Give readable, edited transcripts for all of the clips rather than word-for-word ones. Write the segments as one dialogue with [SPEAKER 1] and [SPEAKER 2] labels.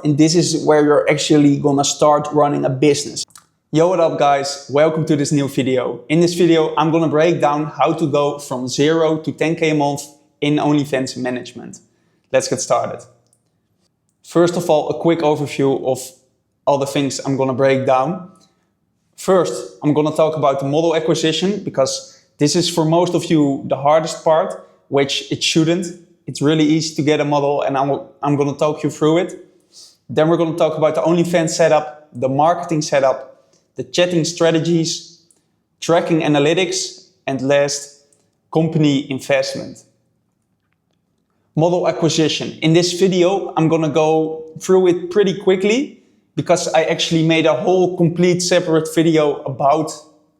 [SPEAKER 1] and this is where you're actually gonna start running a business. Yo, what up guys? Welcome to this new video. In this video, I'm gonna break down how to go from 0 to 10K a month in OnlyFans management. Let's get started. First of all, a quick overview of all the things I'm gonna break down. First, I'm gonna talk about the model acquisition because this is for most of you the hardest part, which it shouldn't. It's really easy to get a model and I'm gonna talk you through it. Then we're gonna talk about the OnlyFans setup, the marketing setup, the chatting strategies, tracking analytics, and last, company investment. Model acquisition. In this video, I'm gonna go through it pretty quickly because I actually made a whole complete separate video about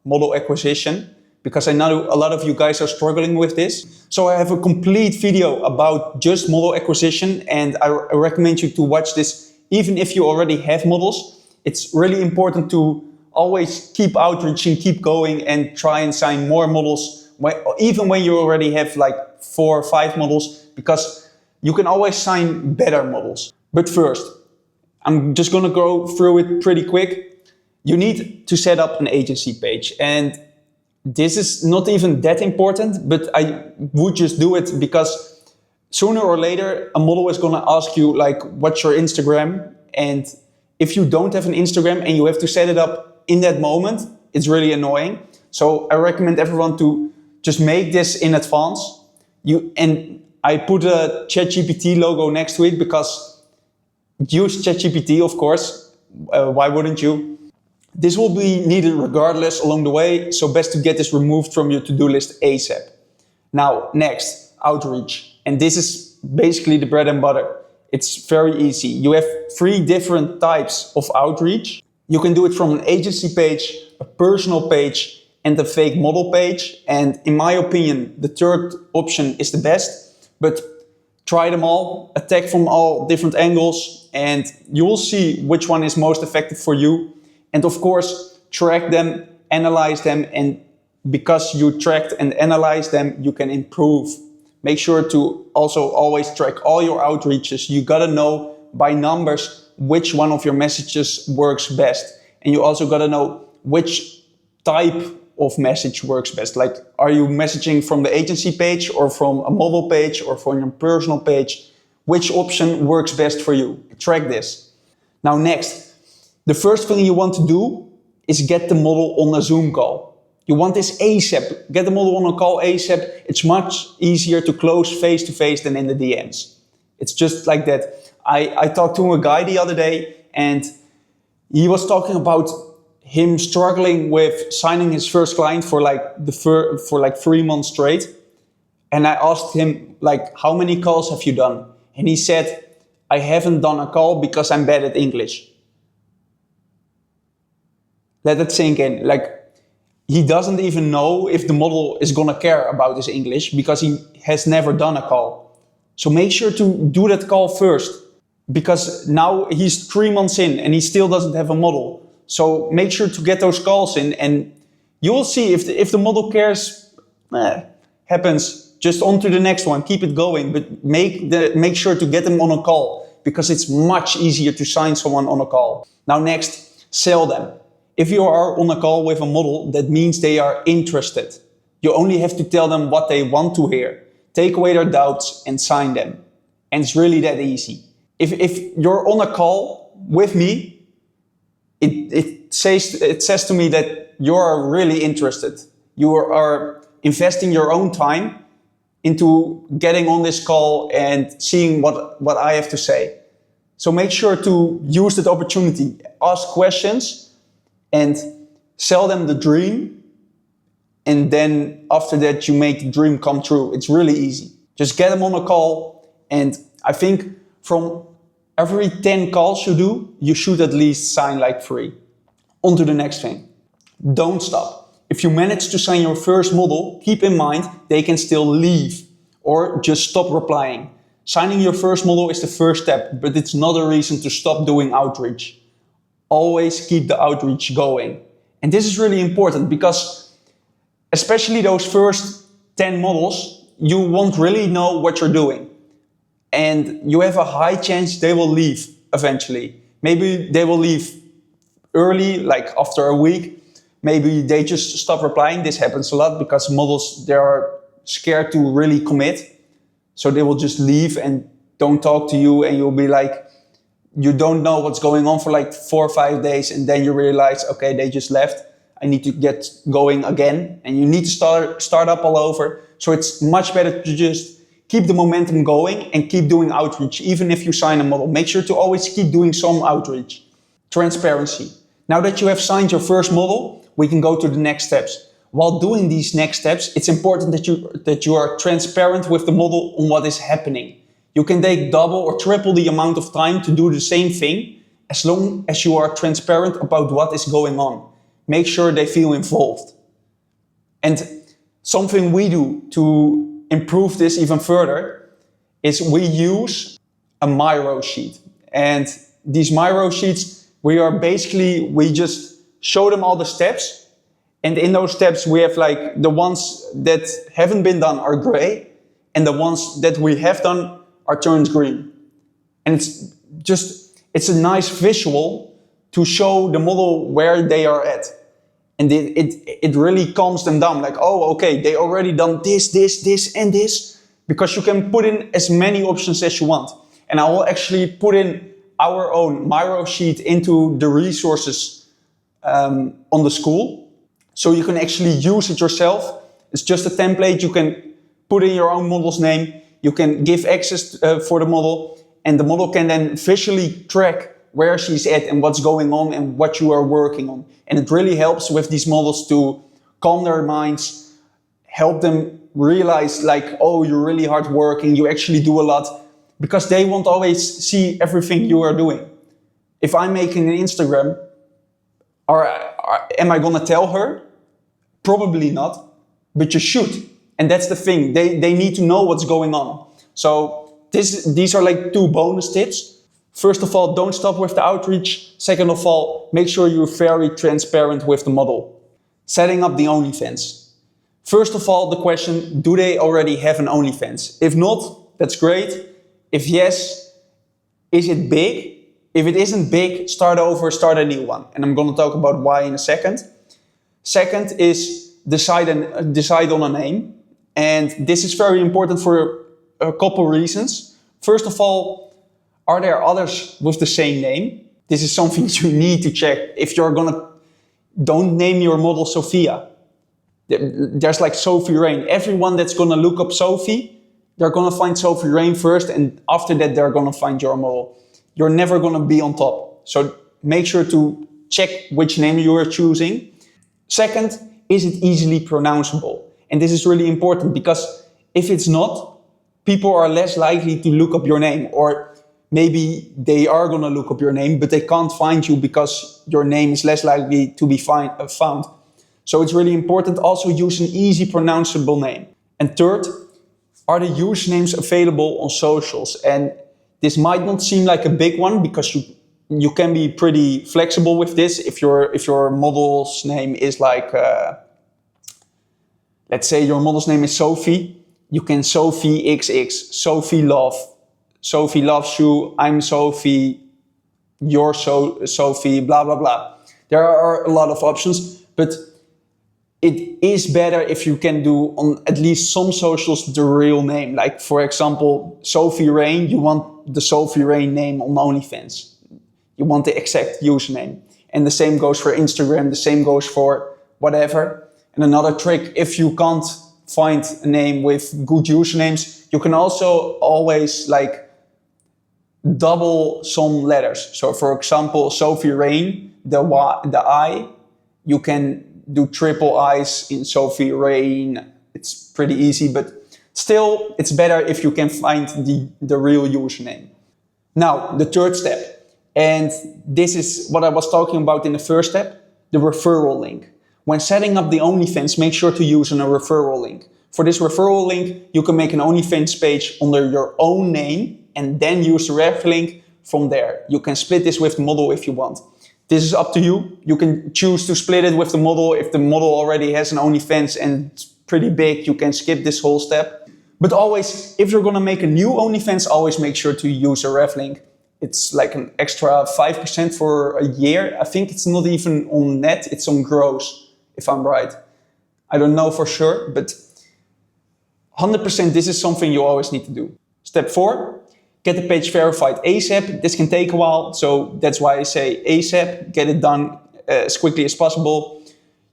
[SPEAKER 1] model acquisition because I know a lot of you guys are struggling with this. So I have a complete video about just model acquisition and I recommend you to watch this even if you already have models. It's really important to always keep outreaching, keep going and try and sign more models, even when you already have like 4 or 5 models, because you can always sign better models. But first, I'm just gonna go through it pretty quick. You need to set up an agency page, and this is not even that important, but I would just do it because sooner or later a model is gonna ask you like, what's your Instagram? And if you don't have an Instagram and you have to set it up in that moment, it's really annoying. So I recommend everyone to just make this in advance. And I put a ChatGPT logo next to it because use ChatGPT, of course. Why wouldn't you? This will be needed regardless along the way, so best to get this removed from your to-do list ASAP. Now, next, outreach. And this is basically the bread and butter. It's very easy. You have 3 different types of outreach. You can do it from an agency page, a personal page, and a fake model page. And in my opinion, the third option is the best, but try them all, attack from all different angles, and you will see which one is most effective for you. And of course, track them, analyze them, and because you tracked and analyzed them, you can improve. Make sure to also always track all your outreaches. You gotta know by numbers which one of your messages works best. And you also gotta know which type of message works best. Like, are you messaging from the agency page or from a model page or from your personal page? Which option works best for you? Track this. Now next, the first thing you want to do is get the model on a Zoom call. You want this ASAP. Get the model on a call ASAP. It's much easier to close face to face than in the DMs. It's just like that. I talked to a guy the other day and he was talking about him struggling with signing his first client for like 3 months straight. And I asked him like, how many calls have you done? And he said, I haven't done a call because I'm bad at English. Let it sink in. Like, he doesn't even know if the model is gonna care about his English because he has never done a call. So make sure to do that call first, because now he's 3 months in and he still doesn't have a model. So make sure to get those calls in and you'll see if the model cares, happens, just on to the next one, keep it going, but make sure to get them on a call because it's much easier to sign someone on a call. Now next, sell them. If you are on a call with a model, that means they are interested. You only have to tell them what they want to hear. Take away their doubts and sign them. And it's really that easy. If you're on a call with me, it says to me that you are really interested. You are investing your own time into getting on this call and seeing what I have to say. So make sure to use that opportunity. Ask questions and sell them the dream. And then after that, you make the dream come true. It's really easy. Just get them on a call. And I think from every 10 calls you do, you should at least sign like 3. On to the next thing. Don't stop. If you manage to sign your first model, keep in mind they can still leave or just stop replying. Signing your first model is the first step, but it's not a reason to stop doing outreach. Always keep the outreach going. And this is really important because especially those first 10 models, you won't really know what you're doing. And you have a high chance they will leave. eventually. Maybe they will leave early, like after a week. Maybe they just stop replying. This happens a lot because models, they are scared to really commit. So they will just leave and don't talk to you, and you'll be like, you don't know what's going on for like 4 or 5 days, and then you realize, okay, they just left. I need to get going again, and you need to start up all over. So it's much better to just keep the momentum going and keep doing outreach, even if you sign a model. Make sure to always keep doing some outreach. Transparency. Now that you have signed your first model, we can go to the next steps. While doing these next steps, it's important that you are transparent with the model on what is happening. You can take double or triple the amount of time to do the same thing as long as you are transparent about what is going on. Make sure they feel involved. And something we do to improve this even further is we use a Miro sheet. And these Miro sheets, we just show them all the steps. And in those steps, we have like the ones that haven't been done are gray, and the ones that we have done are turned green. And it's a nice visual to show the model where they are at. And it really calms them down. Like, oh, okay, they already done this, and this, because you can put in as many options as you want. And I will actually put in our own Miro sheet into the resources on the school. So you can actually use it yourself. It's just a template. You can put in your own model's name. You can give access for the model, and the model can then visually track where she's at and what's going on and what you are working on. And it really helps with these models to calm their minds, help them realize like, oh, you're really hard working, you actually do a lot, because they won't always see everything you are doing. If I'm making an Instagram, am I gonna tell her? Probably not, but you should. And that's the thing, they need to know what's going on. So these are like 2 bonus tips. First of all, don't stop with the outreach. Second of all, make sure you're very transparent with the model. Setting up the OnlyFans. First of all, the question, do they already have an OnlyFans? If not, that's great. If yes, is it big? If it isn't big, start over, start a new one. And I'm going to talk about why in a second. Second is decide on a name. And this is very important for a couple reasons. First of all, are there others with the same name? This is something you need to check. If you're don't name your model Sophia. There's like Sophie Rain. Everyone that's gonna look up Sophie, they're gonna find Sophie Rain first, and after that they're gonna find your model. You're never gonna be on top. So make sure to check which name you are choosing. Second, is it easily pronounceable? And this is really important, because if it's not, people are less likely to look up your name, or maybe they are going to look up your name, but they can't find you because your name is less likely to be found. So it's really important also use an easy pronounceable name. And third, are the usernames available on socials? And this might not seem like a big one, because you can be pretty flexible with this. If your model's name is like, let's say your model's name is Sophie, you can Sophie XX, Sophie Love, Sophie loves you, I'm Sophie, you're Sophie, blah, blah, blah. There are a lot of options, but it is better if you can do on at least some socials the real name. Like, for example, Sophie Rain, you want the Sophie Rain name on OnlyFans. You want the exact username. And the same goes for Instagram, the same goes for whatever. And another trick, if you can't find a name with good usernames, you can also always like double some letters. So for example, Sophie Rain, the I, you can do triple I's in Sophie Rain. It's pretty easy, but still it's better if you can find the real username. Now, the third step, and this is what I was talking about in the first step, the referral link. When setting up the OnlyFans, make sure to use a referral link. For this referral link, you can make an OnlyFans page under your own name and then use the ref link from there. You can split this with the model if you want. This is up to you. You can choose to split it with the model. If the model already has an OnlyFans and it's pretty big, you can skip this whole step. But always, if you're gonna make a new OnlyFans, always make sure to use a ref link. It's like an extra 5% for a year. I think it's not even on net, it's on gross, if I'm right. I don't know for sure, but 100% this is something you always need to do. Step 4, get the page verified ASAP. This can take a while, so that's why I say ASAP, get it done as quickly as possible.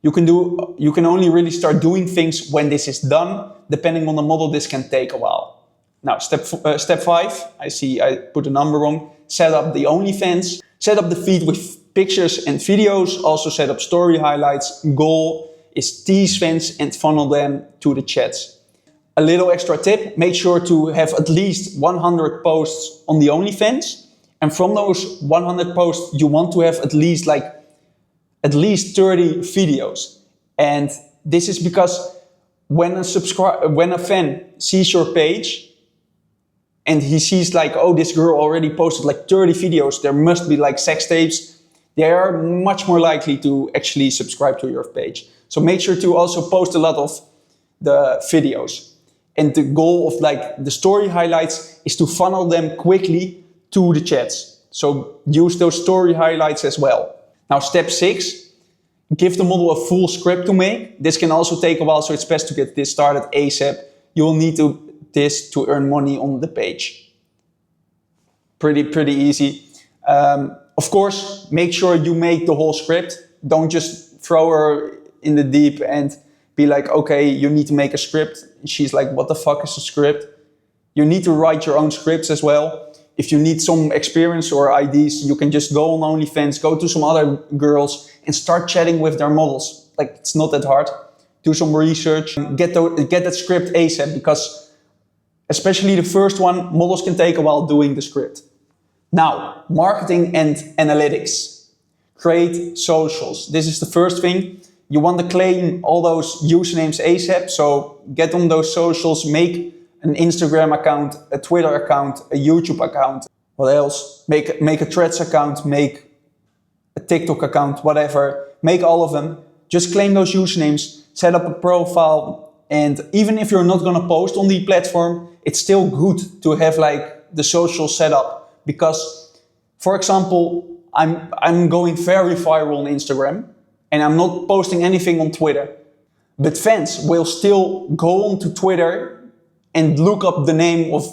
[SPEAKER 1] You can only really start doing things when this is done. Depending on the model, this can take a while. Now, step 5, I see I put the number wrong. Set up the OnlyFans. Set up the feed with pictures and videos. Also set up story highlights. Goal is tease fans and funnel them to the chats. A little extra tip, make sure to have at least 100 posts on the OnlyFans. And from those 100 posts, you want to have at least 30 videos. And this is because when a fan sees your page and he sees like, oh, this girl already posted like 30 videos, there must be like sex tapes, they are much more likely to actually subscribe to your page. So make sure to also post a lot of the videos. And the goal of like the story highlights is to funnel them quickly to the chats. So use those story highlights as well. Now, step 6, give the model a full script to make. This can also take a while, so it's best to get this started ASAP. You will need this to earn money on the page. Pretty easy. Of course, make sure you make the whole script. Don't just throw her in the deep and be like, okay, you need to make a script. And she's like, what the fuck is a script? You need to write your own scripts as well. If you need some experience or ideas, you can just go on OnlyFans, go to some other girls and start chatting with their models. Like, it's not that hard. Do some research, get that script ASAP, because especially the first one, models can take a while doing the script. Now, marketing and analytics. Create socials. This is the first thing. You want to claim all those usernames ASAP, so get on those socials, make an Instagram account, a Twitter account, a YouTube account. What else? Make a Threads account, make a TikTok account, whatever. Make all of them. Just claim those usernames, set up a profile, and even if you're not gonna post on the platform, it's still good to have like the social set up. Because, for example, I'm going very viral on Instagram, and I'm not posting anything on Twitter. But fans will still go onto Twitter and look up the name of,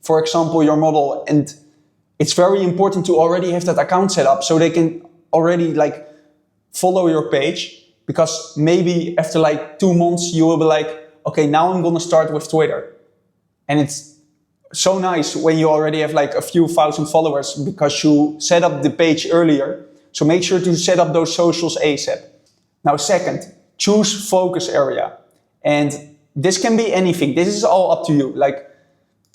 [SPEAKER 1] for example, your model. And it's very important to already have that account set up so they can already like follow your page. Because maybe after like 2 months, you will be like, okay, now I'm gonna start with Twitter. And it's so nice when you already have like a few thousand followers because you set up the page earlier. So make sure to set up those socials ASAP. Now, second, choose focus area. And this can be anything. This is all up to you. Like,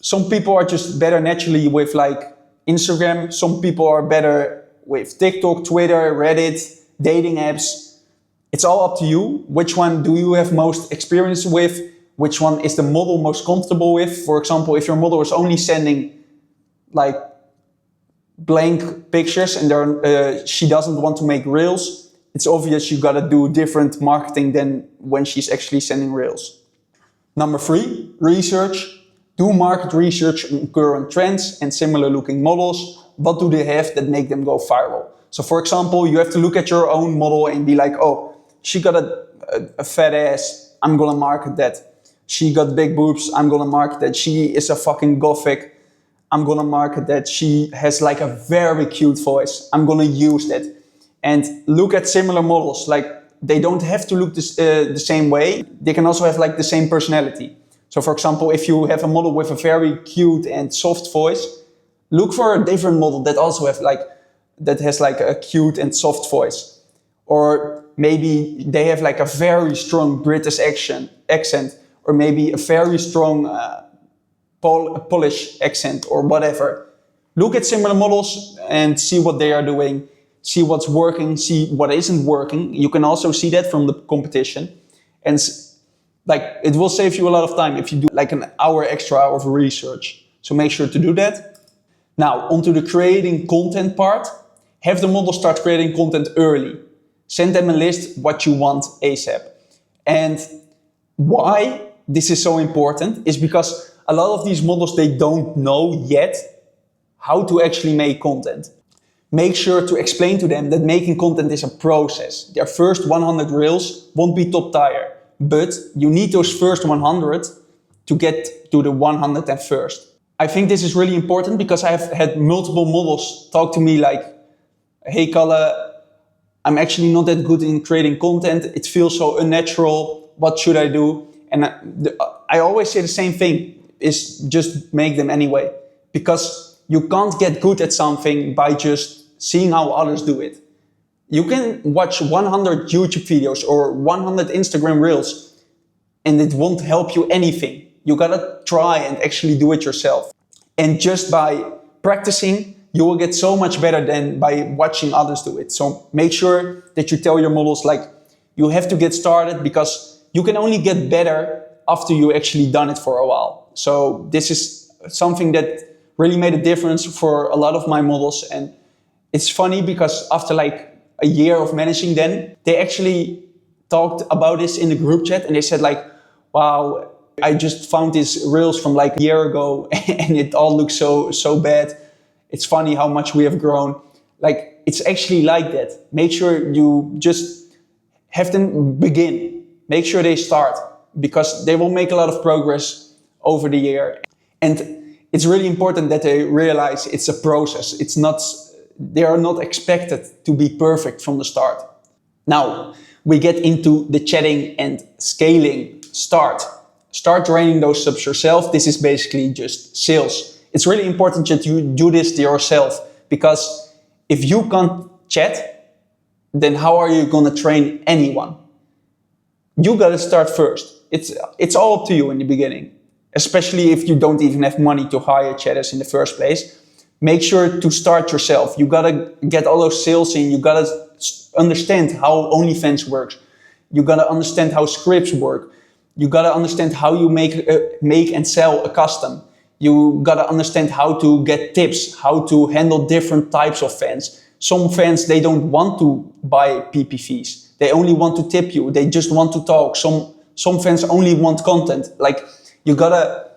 [SPEAKER 1] some people are just better naturally with like Instagram. Some people are better with TikTok, Twitter, Reddit, dating apps. It's all up to you. Which one do you have most experience with? Which one is the model most comfortable with? For example, if your model is only sending like blank pictures and she doesn't want to make reels, it's obvious you gotta do different marketing than when she's actually sending reels. Number 3, research. Do market research on current trends and similar looking models. What do they have that make them go viral? So for example, you have to look at your own model and be like, oh, she got a fat ass, I'm gonna market that. She got big boobs, I'm gonna market that. She is a fucking gothic, I'm gonna market that. She has like a very cute voice, I'm gonna use that. And look at similar models. Like, they don't have to look the same way. They can also have like the same personality. So for example, if you have a model with a very cute and soft voice, look for a different model that also has like a cute and soft voice. Or maybe they have like a very strong British accent, or maybe a very strong Polish accent or whatever. Look at similar models and see what they are doing, see what's working, see what isn't working. You can also see that from the competition. And like, it will save you a lot of time if you do like an hour extra of research. So make sure to do that. Now, onto the creating content part. Have the model start creating content early. Send them a list what you want ASAP. And why this is so important is because a lot of these models, they don't know yet how to actually make content. Make sure to explain to them that making content is a process. Their first 100 reels won't be top tier, but you need those first 100 to get to the 101st. I think this is really important because I have had multiple models talk to me like, hey Kalle, I'm actually not that good in creating content. It feels so unnatural. What should I do? And I always say the same thing, is just make them anyway. Because you can't get good at something by just seeing how others do it. You can watch 100 YouTube videos or 100 Instagram reels and it won't help you anything. You gotta try and actually do it yourself. And just by practicing, you will get so much better than by watching others do it. So make sure that you tell your models like, you have to get started because you can only get better after you actually done it for a while. So this is something that really made a difference for a lot of my models. And it's funny because after like a year of managing them, they actually talked about this in the group chat and they said like, wow, I just found these reels from like a year ago and it all looks so bad. It's funny how much we have grown. Like, it's actually like that. Make sure you just have them begin. Make sure they start because they will make a lot of progress over the year. And it's really important that they realize it's a process. It's not, they are not expected to be perfect from the start. Now, we get into the chatting and scaling. Start draining those subs yourself. This is basically just sales. It's really important that you do this to yourself because if you can't chat, then how are you going to train anyone? You got to start first. It's all up to you in the beginning, especially if you don't even have money to hire chatters in the first place. Make sure to start yourself. You got to get all those sales in. You got to understand how OnlyFans works. You got to understand how scripts work. You got to understand how you make and sell a custom. You got to understand how to get tips, how to handle different types of fans. Some fans, they don't want to buy PPVs. They only want to tip you. They just want to talk. Some fans only want content. Like, you got to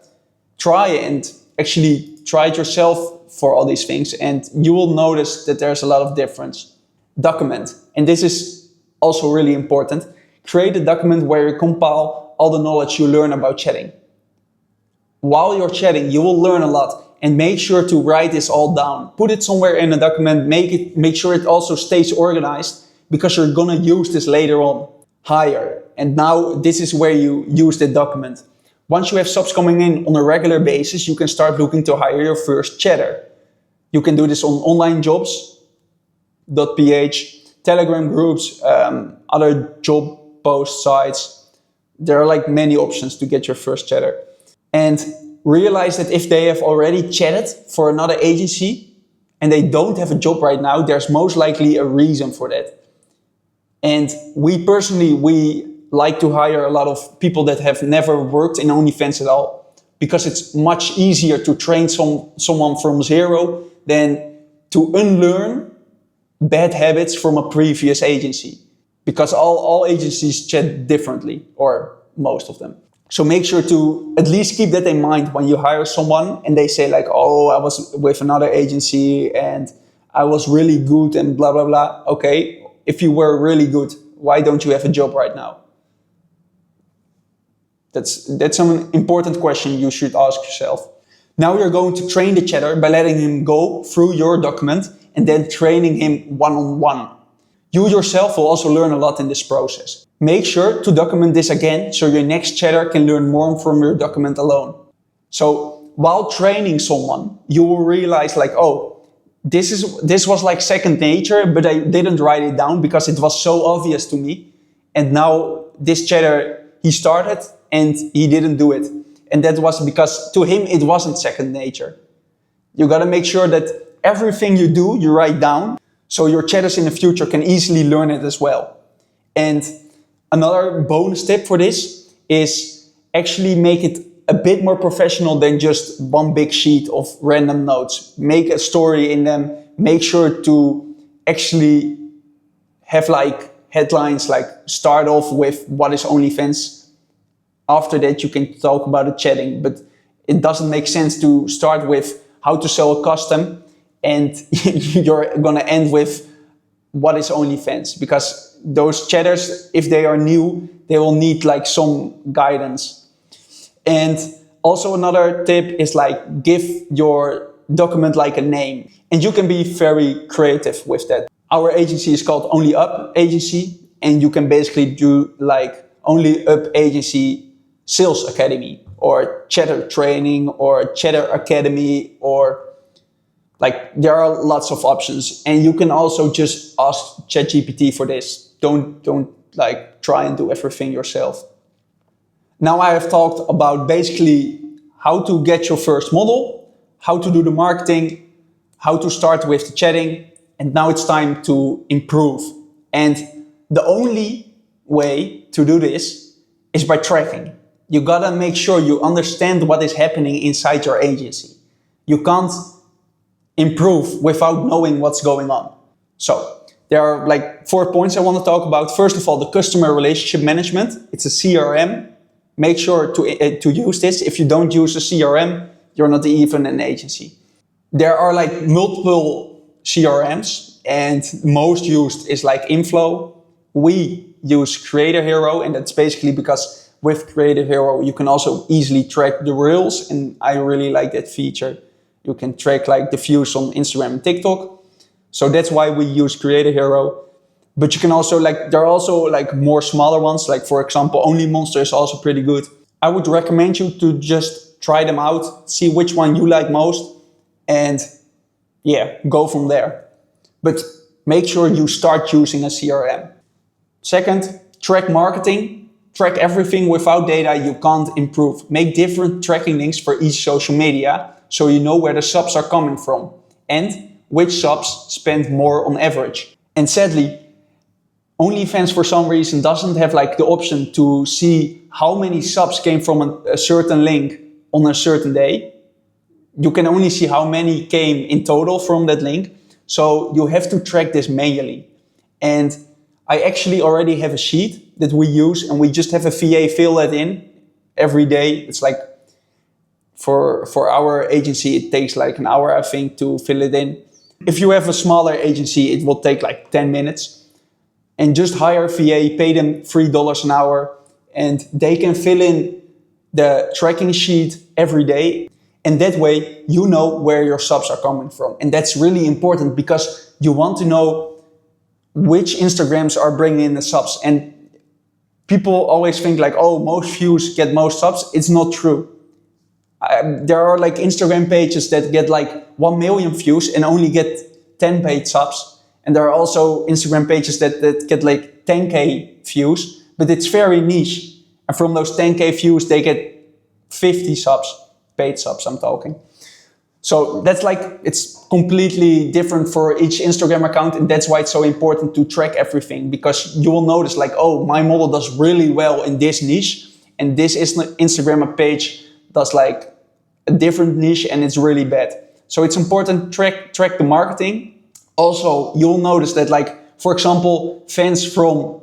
[SPEAKER 1] try and actually try it yourself for all these things. And you will notice that there's a lot of difference. Document. And this is also really important. Create a document where you compile all the knowledge you learn about chatting. While you're chatting, you will learn a lot, and make sure to write this all down. Put it somewhere in a document, make sure it also stays organized because you're gonna use this later on. Hire. And now this is where you use the document. Once you have subs coming in on a regular basis, you can start looking to hire your first chatter. You can do this on online jobs.ph, Telegram groups, other job post sites. There are like many options to get your first chatter. And realize that if they have already chatted for another agency and they don't have a job right now, there's most likely a reason for that. And we like to hire a lot of people that have never worked in OnlyFans at all, because it's much easier to train someone from zero than to unlearn bad habits from a previous agency, because all agencies chat differently, or most of them. So make sure to at least keep that in mind when you hire someone and they say like, oh, I was with another agency and I was really good and blah, blah, blah. Okay, if you were really good, why don't you have a job right now? That's an important question you should ask yourself. Now you're going to train the chatter by letting him go through your document and then training him one-on-one. You yourself will also learn a lot in this process. Make sure to document this again so your next chatter can learn more from your document alone. So while training someone, you will realize like, oh, this was like second nature, but I didn't write it down because it was so obvious to me. And now this chatter, he started and he didn't do it. And that was because to him, it wasn't second nature. You gotta make sure that everything you do, you write down, so your chatters in the future can easily learn it as well. And another bonus tip for this is actually make it a bit more professional than just one big sheet of random notes. Make a story in them. Make sure to actually have like headlines, like start off with what is OnlyFans. After that, you can talk about the chatting, but it doesn't make sense to start with how to sell a custom, and you're gonna end with what is OnlyFans, because those chatters, if they are new, they will need like some guidance. And also another tip is like give your document like a name, and you can be very creative with that. Our agency is called Only Up Agency, and you can basically do like Only Up Agency Sales Academy, or Chatter Training, or Chatter Academy, or like there are lots of options. And you can also just ask ChatGPT for this. Don't like try and do everything yourself. Now I have talked about basically how to get your first model, how to do the marketing, how to start with the chatting, and now it's time to improve. And the only way to do this is by tracking. You gotta make sure you understand what is happening inside your agency. You can't improve without knowing what's going on. So there are like 4 points I want to talk about. First of all, the customer relationship management. It's a CRM. Make sure to use this. If you don't use a CRM, you're not even an agency. There are like multiple CRMs, and most used is like Inflow. We use Creator Hero, and that's basically because with Creator Hero you can also easily track the reels, and I really like that feature. You can track like the views on Instagram and TikTok. So that's why we use Creator Hero. But you can also there are also like more smaller ones. Like for example, Only Monster is also pretty good. I would recommend you to just try them out, see which one you like most, and yeah, go from there. But make sure you start using a CRM. Second, track marketing. Track everything. Without data, you can't improve. Make different tracking links for each social media, so you know where the subs are coming from and which subs spend more on average. And sadly, OnlyFans for some reason doesn't have like the option to see how many subs came from a certain link on a certain day. You can only see how many came in total from that link. So you have to track this manually. And I actually already have a sheet that we use, and we just have a VA fill that in every day. It's like for our agency, it takes like an hour, I think, to fill it in. If you have a smaller agency, it will take like 10 minutes. And just hire a VA, pay them $3 an hour, and they can fill in the tracking sheet every day. And that way, you know where your subs are coming from. And that's really important, because you want to know which Instagrams are bringing in the subs. And people always think like, oh, most views get most subs. It's not true. There are like Instagram pages that get like 1 million views and only get 10 paid subs. And there are also Instagram pages that get like 10K views, but it's very niche. And from those 10K views, they get 50 subs, paid subs I'm talking. So that's like, it's completely different for each Instagram account. And that's why it's so important to track everything, because you will notice like, oh, my model does really well in this niche, and this Instagram page does like a different niche and it's really bad. So it's important to track the marketing. Also, you'll notice that like, for example, fans from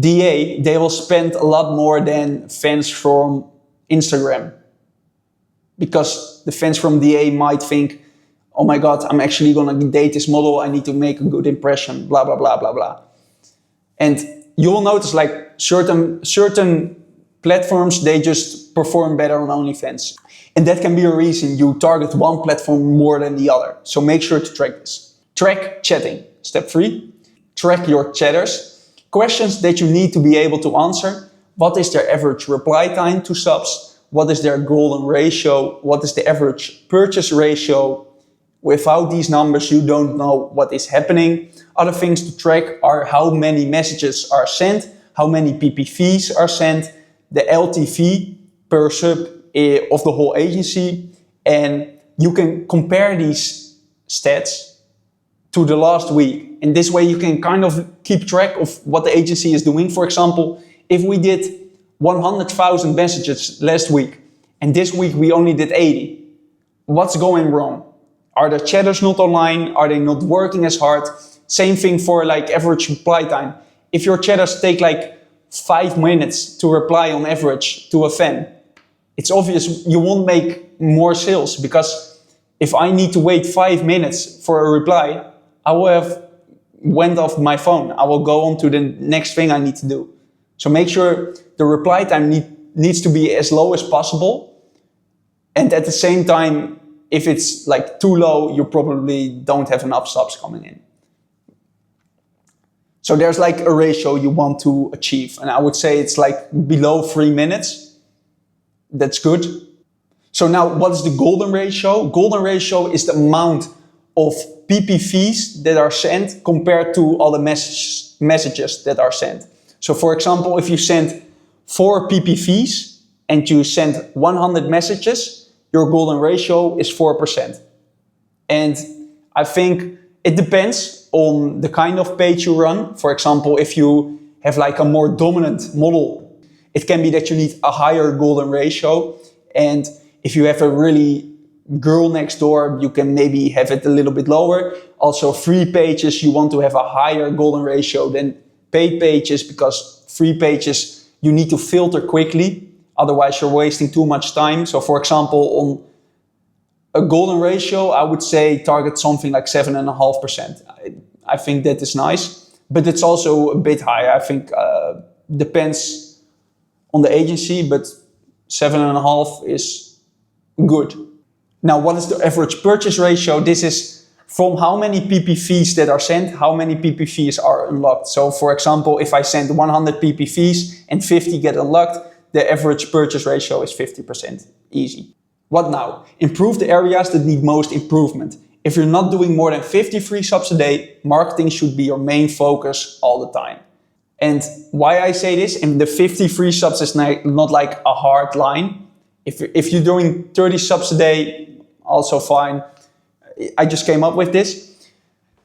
[SPEAKER 1] DA, they will spend a lot more than fans from Instagram. Because the fans from DA might think, oh my God, I'm actually gonna date this model, I need to make a good impression, blah, blah, blah, blah, blah. And you will notice like certain platforms, they just perform better on OnlyFans. And that can be a reason you target one platform more than the other. So make sure to track this. Track chatting. Step 3, track your chatters. Questions that you need to be able to answer. What is their average reply time to subs? What is their golden ratio? What is the average purchase ratio? Without these numbers, you don't know what is happening. Other things to track are how many messages are sent, how many PPVs are sent, the LTV per sub of the whole agency. And you can compare these stats to the last week. In this way, you can kind of keep track of what the agency is doing. For example, if we did 100,000 messages last week, and this week we only did 80, what's going wrong? Are the chatters not online? Are they not working as hard? Same thing for like average reply time. If your chatters take like 5 minutes to reply on average to a fan, it's obvious you won't make more sales, because If I need to wait 5 minutes for a reply, I will have went off my phone. I will go on to the next thing I need to do. So make sure the reply time needs to be as low as possible. And at the same time, if it's like too low, you probably don't have enough subs coming in. So there's like a ratio you want to achieve. And I would say it's like below 3 minutes. That's good. So now what is the golden ratio? Golden ratio is the amount of PPVs that are sent compared to all the messages that are sent. So for example, if you send 4 PPVs and you send 100 messages, your golden ratio is 4%. And I think it depends on the kind of page you run. For example, if you have like a more dominant model, it can be that you need a higher golden ratio. And if you have a really girl next door, you can maybe have it a little bit lower. Also, free pages, you want to have a higher golden ratio than paid pages, because free pages, you need to filter quickly. Otherwise, you're wasting too much time. So for example, on a golden ratio, I would say target something like 7.5%. I think that is nice, but it's also a bit high. I think depends on the agency, but 7.5 is good. Now, what is the average purchase ratio? This is from how many PPVs that are sent, how many PPVs are unlocked. So for example, if I send 100 PPVs and 50 get unlocked, the average purchase ratio is 50%. Easy. What now? Improve the areas that need most improvement. If you're not doing more than 50 free subs a day, marketing should be your main focus all the time. And why I say this, and the 50 free subs is not like a hard line. If you're doing 30 subs a day, also fine. I just came up with this.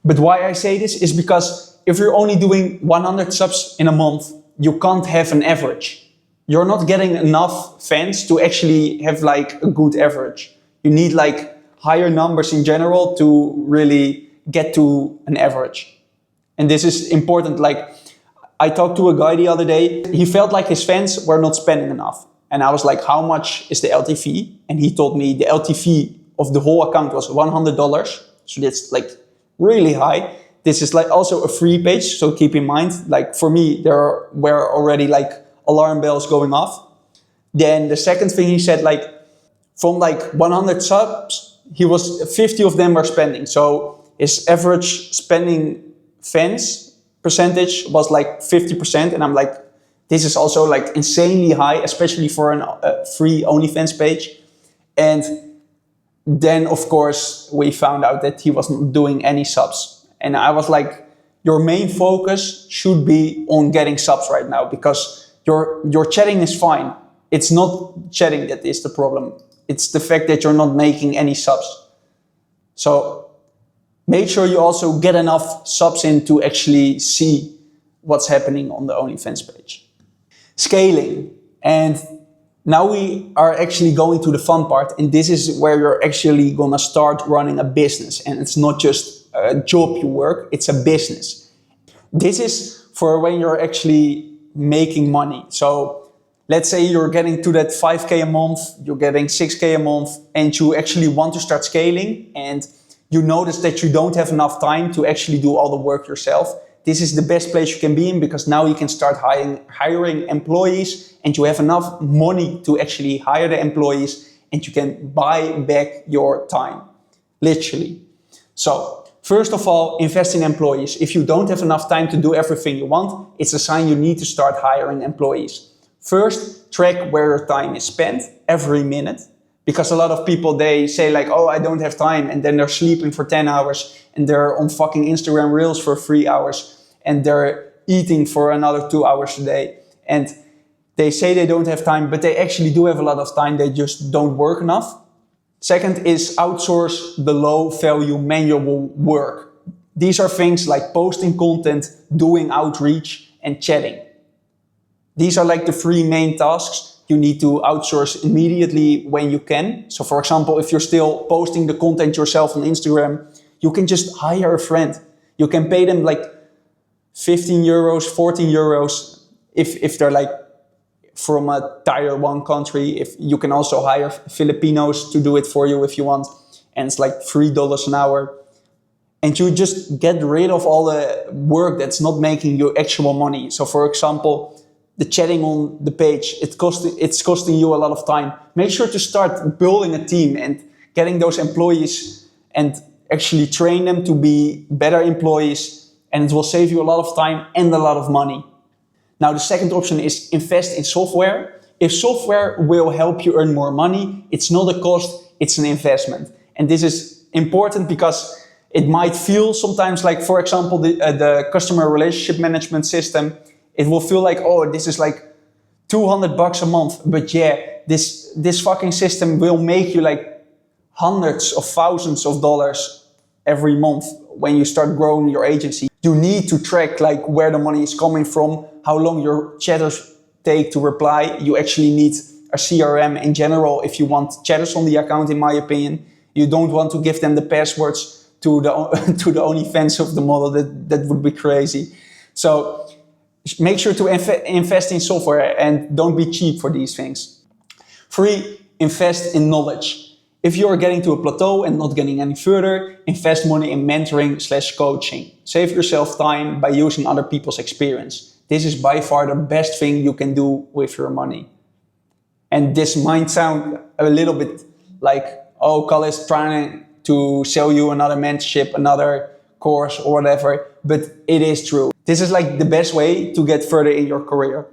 [SPEAKER 1] But why I say this is because if you're only doing 100 subs in a month, you can't have an average. You're not getting enough fans to actually have like a good average. You need like higher numbers in general to really get to an average. And this is important. Like, I talked to a guy the other day. He felt like his fans were not spending enough. And I was like, how much is the LTV? And he told me the LTV of the whole account was $100. So that's like really high. This is like also a free page. So keep in mind, like for me, there were already like alarm bells going off. Then the second thing he said, like from like 100 subs, 50 of them were spending. So his average spending fans percentage was like 50%. And I'm like, this is also like insanely high, especially for a free OnlyFans page. And then of course we found out that he wasn't doing any subs. And I was like, your main focus should be on getting subs right now, because your chatting is fine. It's not chatting that is the problem. It's the fact that you're not making any subs. So make sure you also get enough subs in to actually see what's happening on the OnlyFans page. Scaling. And now we are actually going to the fun part, and this is where you're actually gonna start running a business. And it's not just a job you work, it's a business. This is for when you're actually making money. So let's say you're getting to that 5K a month, you're getting 6K a month, and you actually want to start scaling, and you notice that you don't have enough time to actually do all the work yourself. This is the best place you can be in, because now you can start hiring employees, and you have enough money to actually hire the employees, and you can buy back your time, literally. So first of all, invest in employees. If you don't have enough time to do everything you want, it's a sign you need to start hiring employees. First, track where your time is spent every minute. Because a lot of people, they say like, oh, I don't have time. And then they're sleeping for 10 hours and they're on fucking Instagram Reels for 3 hours and they're eating for another 2 hours a day. And they say they don't have time, but they actually do have a lot of time. They just don't work enough. Second is outsource the low value manual work. These are things like posting content, doing outreach, and chatting. These are like the 3 main tasks you need to outsource immediately when you can. So for example, if you're still posting the content yourself on Instagram, you can just hire a friend. You can pay them like 15 euros, 14 euros if they're like from a tier 1 country. If you can also hire Filipinos to do it for you if you want. and it's like $3 an hour. And you just get rid of all the work that's not making you actual money. So for example, the chatting on the page, it's costing you a lot of time. Make sure to start building a team and getting those employees and actually train them to be better employees, and it will save you a lot of time and a lot of money. Now, the second option is invest in software. If software will help you earn more money, it's not a cost, it's an investment. And this is important because it might feel sometimes like, for example, the customer relationship management system, it will feel like, oh, this is like $200 a month. But yeah, this fucking system will make you like hundreds of thousands of dollars every month when you start growing your agency. You need to track like where the money is coming from, how long your chatters take to reply. You actually need a CRM in general if you want chatters on the account, in my opinion. You don't want to give them the passwords to the OnlyFans of the model. That would be crazy. So make sure to invest in software and don't be cheap for these things. 3, invest in knowledge. If you are getting to a plateau and not getting any further, invest money in mentoring/coaching. Save yourself time by using other people's experience. This is by far the best thing you can do with your money. And this might sound a little bit like, oh, Kalle is trying to sell you another mentorship, another course or whatever, but it is true. This is like the best way to get further in your career.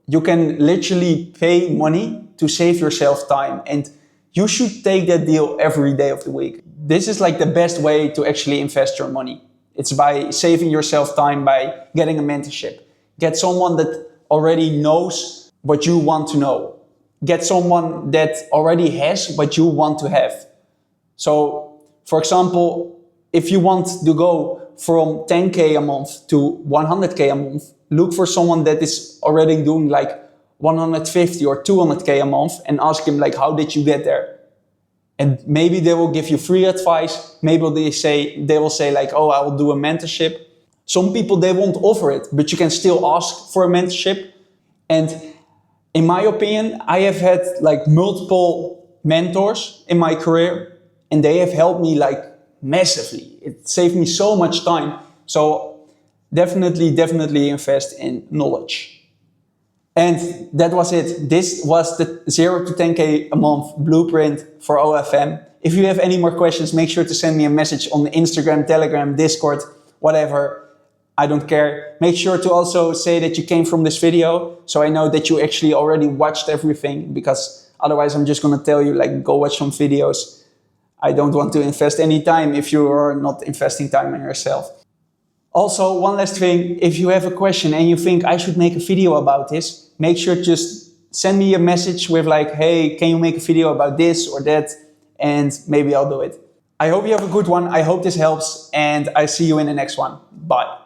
[SPEAKER 1] You can literally pay money to save yourself time, and you should take that deal every day of the week. This is like the best way to actually invest your money. It's by saving yourself time by getting a mentorship. Get someone that already knows what you want to know. Get someone that already has what you want to have. So, for example, if you want to go from 10K a month to 100K a month, look for someone that is already doing like 150 or 200K a month and ask him like, how did you get there? And maybe they will give you free advice. Maybe they will say like, oh, I will do a mentorship. Some people, they won't offer it, but you can still ask for a mentorship. And in my opinion, I have had like multiple mentors in my career, and they have helped me like massively. It saved me so much time. So definitely invest in knowledge. And that was it. This was the 0 to 10K a month blueprint for OFM. If you have any more questions, make sure to send me a message on Instagram, Telegram, Discord, whatever. I don't care. Make sure to also say that you came from this video, so I know that you actually already watched everything, because otherwise I'm just going to tell you like, go watch some videos. I don't want to invest any time if you are not investing time in yourself. Also, one last thing, if you have a question and you think I should make a video about this, make sure to just send me a message with like, hey, can you make a video about this or that? And maybe I'll do it. I hope you have a good one. I hope this helps, and I see you in the next one. Bye.